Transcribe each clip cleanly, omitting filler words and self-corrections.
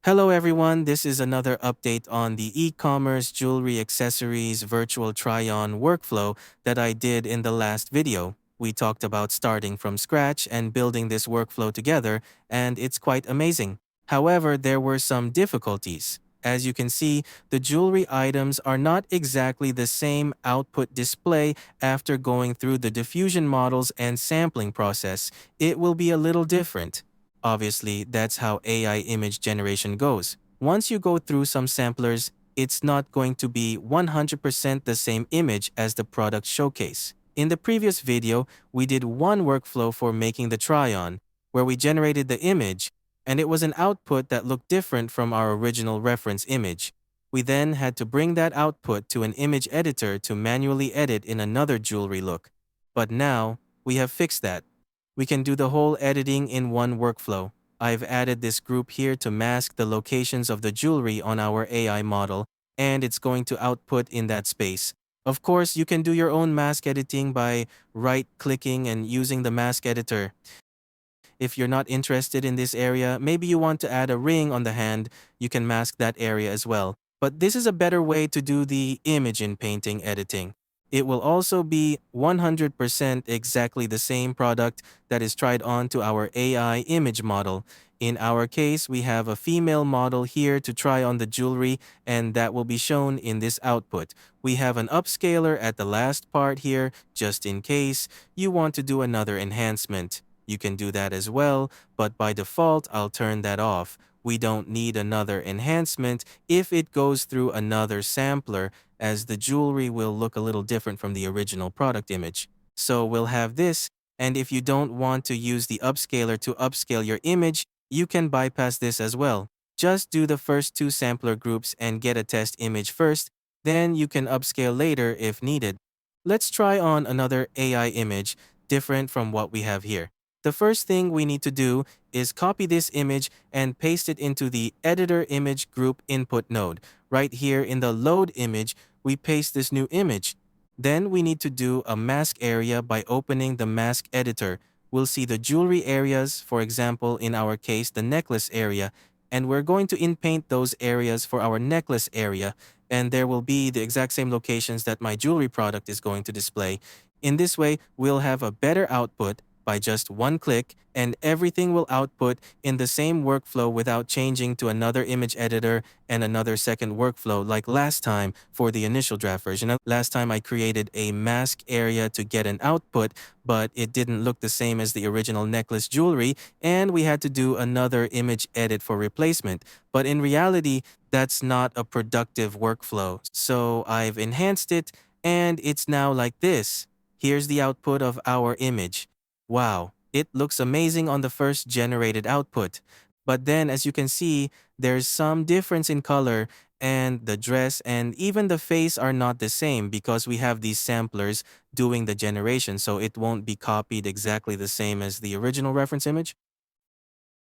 Hello everyone, this is another update on the e-commerce jewelry accessories virtual try-on workflow that I did in the last video. We talked about starting from scratch and building this workflow together, and it's quite amazing. However, there were some difficulties. As you can see, the jewelry items are not exactly the same output display after going through the diffusion models and sampling process. It will be a little different. Obviously, that's how AI image generation goes. Once you go through some samplers, it's not going to be 100% the same image as the product showcase. In the previous video, we did one workflow for making the try-on, where we generated the image, and it was an output that looked different from our original reference image. We then had to bring that output to an image editor to manually edit in another jewelry look. But now, we have fixed that. We can do the whole editing in one workflow. I've added this group here to mask the locations of the jewelry on our AI model, and it's going to output in that space. Of course, you can do your own mask editing by right-clicking and using the mask editor. If you're not interested in this area, maybe you want to add a ring on the hand, you can mask that area as well. But this is a better way to do the image in painting editing. It will also be 100% exactly the same product that is tried on to our AI image model. In our case, we have a female model here to try on the jewelry, and that will be shown in this output. We have an upscaler at the last part here, just in case you want to do another enhancement. You can do that as well, but by default, I'll turn that off. We don't need another enhancement if it goes through another sampler, as the jewelry will look a little different from the original product image. So we'll have this, and if you don't want to use the upscaler to upscale your image, you can bypass this as well. Just do the first two sampler groups and get a test image first, then you can upscale later if needed. Let's try on another AI image different from what we have here. The first thing we need to do is copy this image and paste it into the Editor Image Group Input node. Right here in the Load image, we paste this new image. Then we need to do a mask area by opening the mask editor. We'll see the jewelry areas, for example, in our case, the necklace area, and we're going to inpaint those areas for our necklace area, and there will be the exact same locations that my jewelry product is going to display. In this way, we'll have a better output by just one click, and everything will output in the same workflow without changing to another image editor and another second workflow like last time for the initial draft version. Last time I created a mask area to get an output, but it didn't look the same as the original necklace jewelry, and we had to do another image edit for replacement. But in reality, that's not a productive workflow. So I've enhanced it, and it's now like this. Here's the output of our image. Wow, it looks amazing on the first generated output. But then, as you can see, there's some difference in color, and the dress and even the face are not the same because we have these samplers doing the generation, so it won't be copied exactly the same as the original reference image.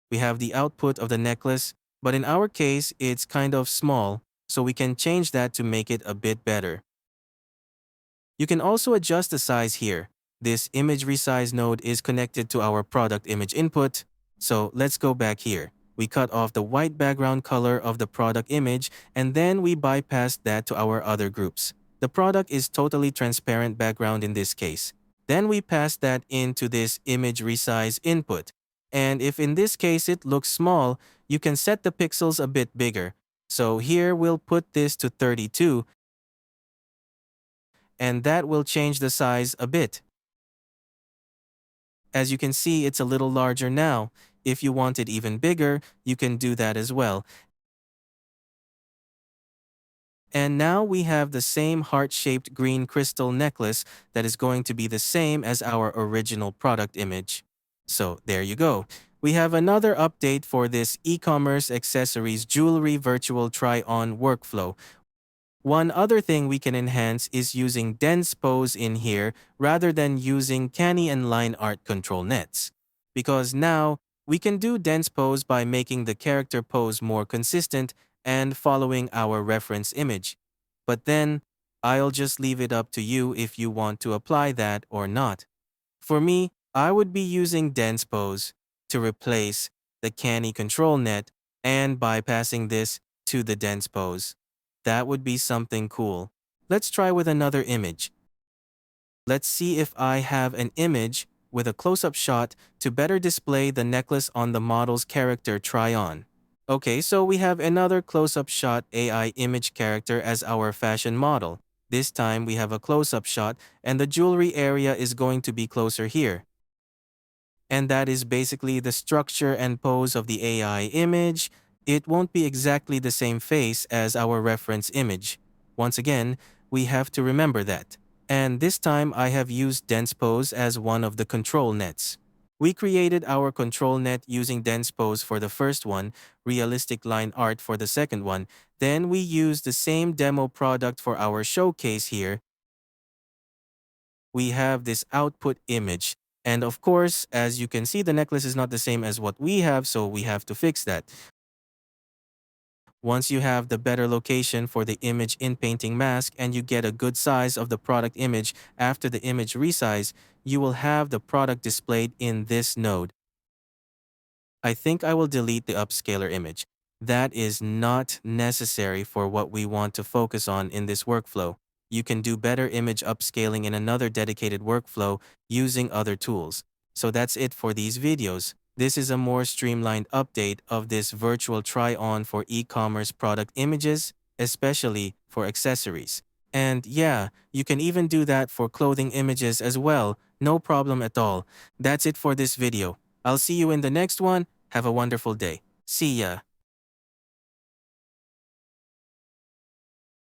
We have the output of the necklace, but in our case, it's kind of small, so we can change that to make it a bit better. You can also adjust the size here. This image resize node is connected to our product image input. So let's go back here. We cut off the white background color of the product image, and then we bypass that to our other groups. The product is totally transparent background in this case. Then we pass that into this image resize input. And if in this case it looks small, you can set the pixels a bit bigger. So here we'll put this to 32, and that will change the size a bit. As you can see, it's a little larger now. If you want it even bigger, you can do that as well. And now we have the same heart-shaped green crystal necklace that is going to be the same as our original product image. So there you go. We have another update for this e-commerce accessories jewelry virtual try-on workflow. One other thing we can enhance is using dense pose in here rather than using canny and line art control nets. Because now, we can do dense pose by making the character pose more consistent and following our reference image. But then, I'll just leave it up to you if you want to apply that or not. For me, I would be using dense pose to replace the canny control net and bypassing this to the dense pose. That would be something cool. Let's try with another image. Let's see if I have an image with a close-up shot to better display the necklace on the model's character try-on. Okay, so we have another close-up shot AI image character as our fashion model. This time we have a close-up shot and the jewelry area is going to be closer here. And that is basically the structure and pose of the AI image. It won't be exactly the same face as our reference image. Once again, we have to remember that. And this time I have used dense pose as one of the control nets. We created our control net using dense pose for the first one, realistic line art for the second one. Then we used the same demo product for our showcase here. We have this output image. And of course, as you can see, the necklace is not the same as what we have, so we have to fix that. Once you have the better location for the image inpainting mask and you get a good size of the product image after the image resize, you will have the product displayed in this node. I think I will delete the upscaler image. That is not necessary for what we want to focus on in this workflow. You can do better image upscaling in another dedicated workflow using other tools. So that's it for these videos. This is a more streamlined update of this virtual try-on for e-commerce product images, especially for accessories. And yeah, you can even do that for clothing images as well, no problem at all. That's it for this video. I'll see you in the next one. Have a wonderful day. See ya.